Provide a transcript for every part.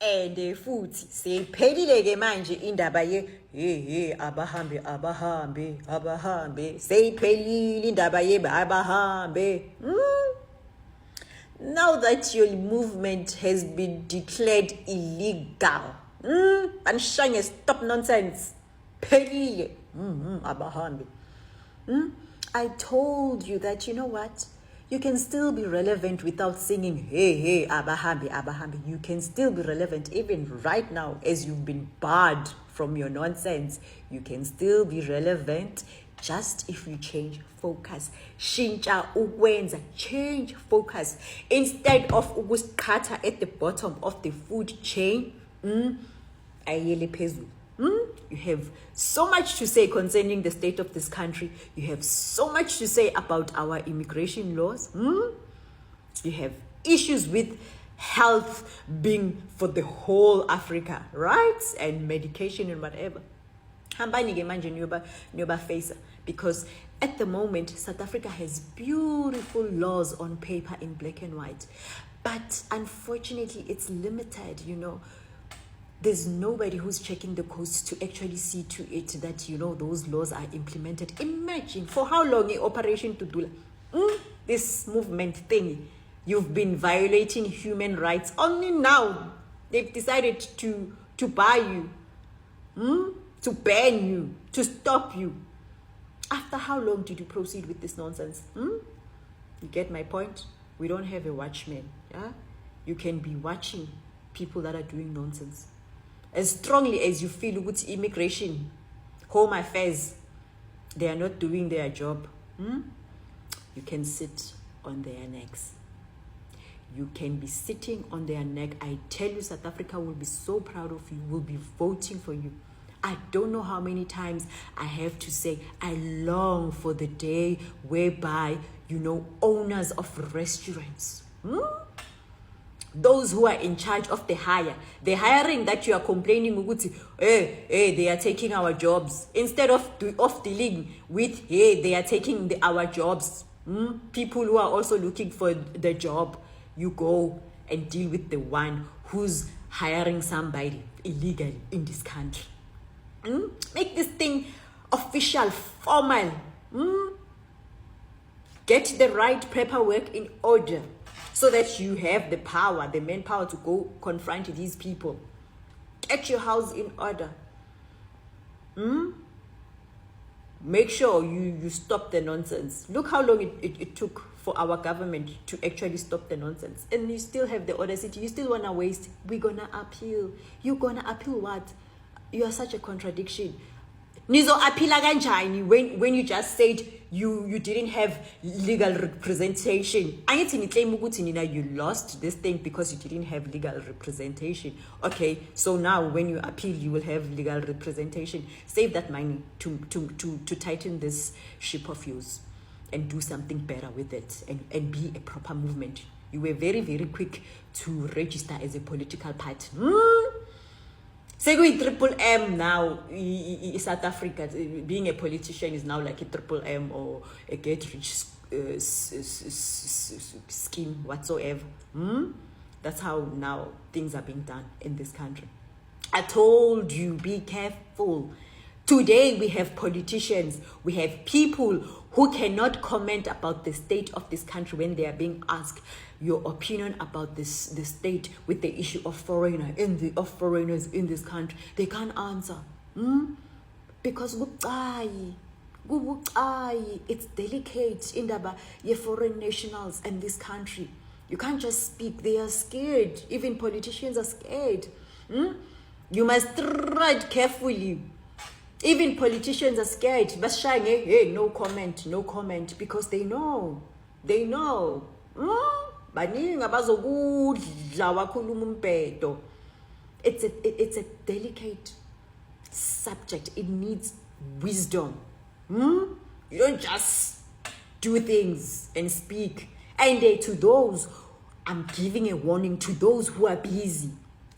and futhi seyiphelile ke manje indaba ye abahambe seyiphelile indaba ye abahambe. Now that your movement has been declared illegal, Banishange, stop nonsense. Pelile, abahambe. I told you that, you know what? You can still be relevant without singing, hey, abahambe. You can still be relevant even right now as you've been barred from your nonsense. You can still be relevant just if you change focus. Shintsha ukwenza, change focus. Instead of ukusikhatha at the bottom of the food chain, ayele phezulu. You have so much to say concerning the state of this country. You have so much to say about our immigration laws. You have issues with health being for the whole Africa, right? And medication and whatever. Hambani ke manje niyoba face, because at the moment South Africa has beautiful laws on paper in black and white, but unfortunately it's limited, you know. There's nobody who's checking the coast to actually see to it that, you know, those laws are implemented. Imagine for how long in Operation Tudula, this movement thing, you've been violating human rights. Only now they've decided to bar you, to ban you, to stop you. After how long did you proceed with this nonsense? You get my point? We don't have a watchman. Yeah? You can be watching people that are doing nonsense. As strongly as you feel with immigration, home affairs, they are not doing their job. You can sit on their necks. You can be sitting on their neck. I tell you, South Africa will be so proud of you, will be voting for you. I don't know how many times I have to say, I long for the day whereby, you know, owners of restaurants, those who are in charge of the hiring that you are complaining, they are taking our jobs. Instead of dealing with, they are taking our jobs. People who are also looking for the job, you go and deal with the one who's hiring somebody illegally in this country. Make this thing official, formal. Get the right paperwork in order, so that you have the power, the manpower to go confront these people. Get your house in order. Make sure you stop the nonsense. Look how long it took for our government to actually stop the nonsense. And you still have the audacity. You still want to waste. We're going to appeal. You're going to appeal what? You are such a contradiction. Nizo apila kanjani when you just said you didn't have legal representation. Angithi claim ukuthi nina you lost this thing because you didn't have legal representation. Okay, so now when you appeal you will have legal representation. Save that money to tighten this ship of yours and do something better with it and be a proper movement. You were very, very quick to register as a political party. Segui triple M now, South Africa, being a politician is now like a triple M or a get rich scheme whatsoever. That's how now things are being done in this country. I told you, be careful. Today we have politicians, we have people who cannot comment about the state of this country when they are being asked your opinion about the state with the issue of foreigners in this country. They can't answer. Because it's delicate in the foreign nationals in this country. You can't just speak. They are scared. Even politicians are scared. You must tread carefully. Even politicians are scared. But hey, no comment, because they know. It's a delicate subject. It needs wisdom. You don't just do things and speak. And to those, I'm giving a warning to those who are busy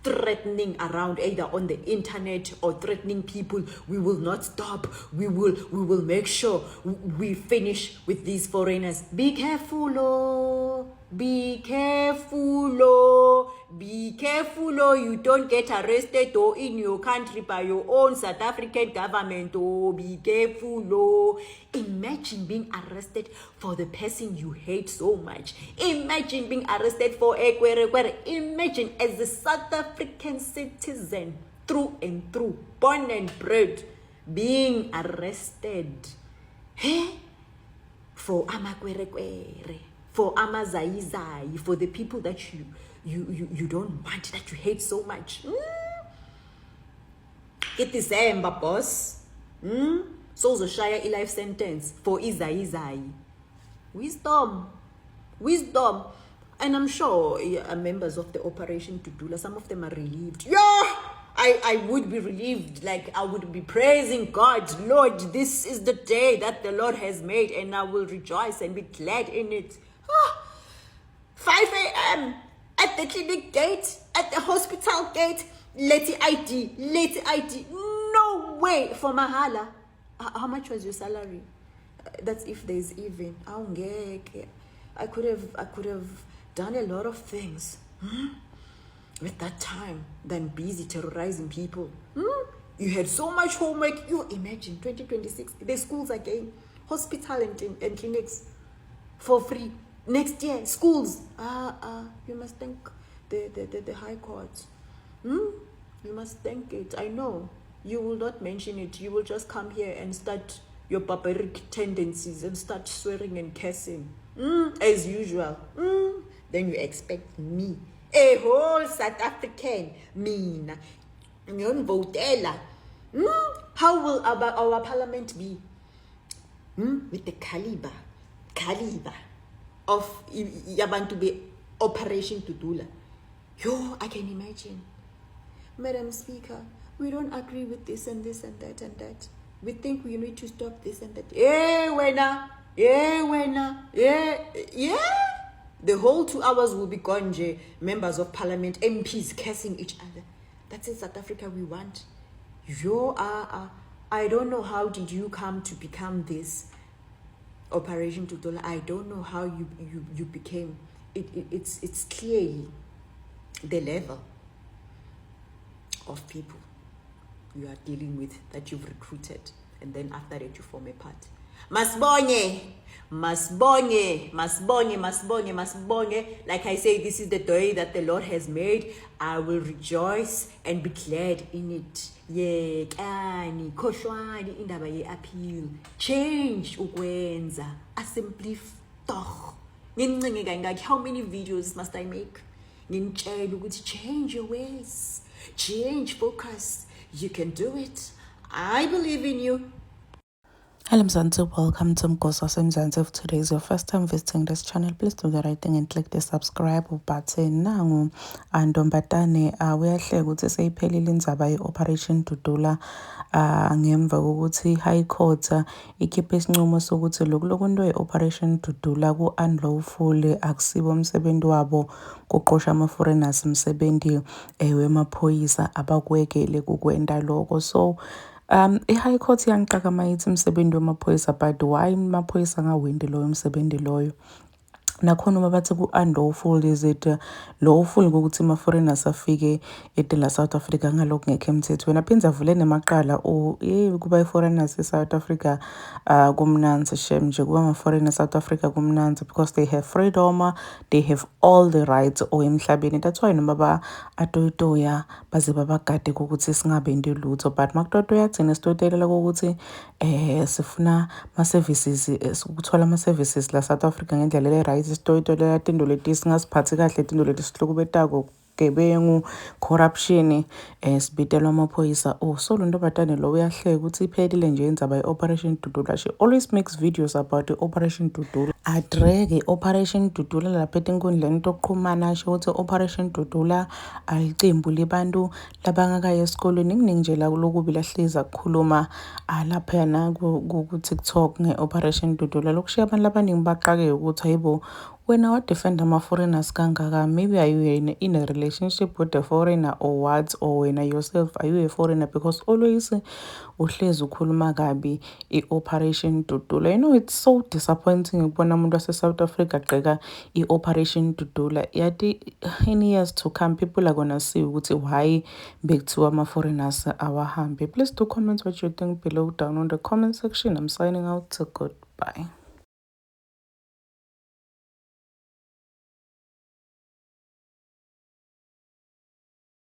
threatening around either on the internet or threatening people. We will not stop. We will make sure we finish with these foreigners. Be careful, Be careful, oh. Be careful, oh. You don't get arrested or in your country by your own South African government, oh. Be careful, oh. Imagine being arrested for the person you hate so much. Imagine being arrested for Ekwere. Imagine as a South African citizen, through and through, born and bred, being arrested. Hey? For amakwerekwere, for amazai, for the people that you don't want, that you hate so much. It is December, boss. So uzoshaya life sentence for izai. Wisdom. And I'm sure members of the Operation Tudula, some of them are relieved. Yeah, I would be relieved. Like, I would be praising God. Lord, this is the day that the Lord has made, and I will rejoice and be glad in it. 5 a.m. at the clinic gate, at the hospital gate, leti ID. No way for mahala. How much was your salary? That's if there's even. I could have done a lot of things with that time than busy terrorizing people. You had so much homework. You imagine 2026, the schools again, hospital and clinics for free. Next year, schools. You must thank the High Court. You must thank it. I know. You will not mention it. You will just come here and start your barbaric tendencies and start swearing and cursing. As usual. Then you expect me, a whole South African, mina, votela. How will our parliament be? With the caliber of Yabantu be Operation Tudula. Yo, I can imagine. Madam Speaker, we don't agree with this and this and that and that. We think we need to stop this and that. Yeah. The whole 2 hours will be gone, members of parliament, MPs cursing each other. That's in South Africa we want. I don't know how did you come to become this Operation Tutola. I don't know how you became. It's clearly the level of people you are dealing with that you've recruited, and then after that you form a part. Masbonye. Like I say, this is the day that the Lord has made. I will rejoice and be glad in it. Yeah, kani khoshwani indaba ye appeal. Change ukwenza. Assembly toch. How many videos must I make? Change your ways. Change focus. You can do it. I believe in you. Hello Mzansi, welcome to Mgosa Mzansi. If today is your first time visiting this channel, please do the right thing and click the subscribe button. Nangu andombatane uyahle ukuthi seyiphelile indzaba ye-Operation Tudula ngemva kokuthi High Court ikhiphe isinqumo sokuthi lokunto ye-Operation Tudula ku-unlawful akusibo umsebenzi wabo kuqosha ama-foreigners umsebenzi wemaphoyisa abakwekele kukwenda lokho. So i-High Court yangiqakama yithi umsebenzi wamaphoyisa, but why amaphoyisa angawindi loyo umsebenzi loyo? Nakhona uma bathi ku-unlawful, is it lawful ukuthi ama-foreigners afike edela South Africa ngalokho ngekho emthethweni? Aphinde avule nemaqala kuba i-foreigners e-South Africa kumnanzi shem nje kuba ama-foreigner e-South Africa kumnanzi, because they have freedom, they have all the rights emhlabeni. That's why noma ba-atoyitoya baze babagade kokuthi singabendi lutho, but makutotoya thina sitotelela kokuthi sifuna ama-services, ukuthola ama-services la South Africa ngendlela le-right. Sitoyitolela tinto leti singasiphathi kahle, tinto leti sihlukubetako, gebengu, corruption, sibitelwa amaphoyisa. So lo ntobatane lo uyahleka ukuthi iphelile nje indzaba ye-Operation Tudula. She always makes videos about the Operation Tudula. Adrege Operation Tudula lapha etinkundleni tokuqhumana asho ukuthi Operation Tudula alicembu libantu labangakaye esikolweni. Kuningi nje la lokubi lahleza kukhuluma lapha yana ku TikTok nge-Operation Tudula. Lokushiya abantu labaningi baqake ukuthi hayibo When I defend ama-foreigners kangaka, maybe are you in a relationship with a foreigner or what? Or when yourself, are you a foreigner? Because always uhlezi ukhuluma kabi i-Operation Dudula. You know, it's so disappointing ukubona umuntu wase-South Africa agqeka i-Operation Dudula. Yati in years to come, people are gonna see ukuthi why bekuthiwa ama-foreigners awahambe. Please do comment what you think below down on the comment section. I'm signing out. Goodbye.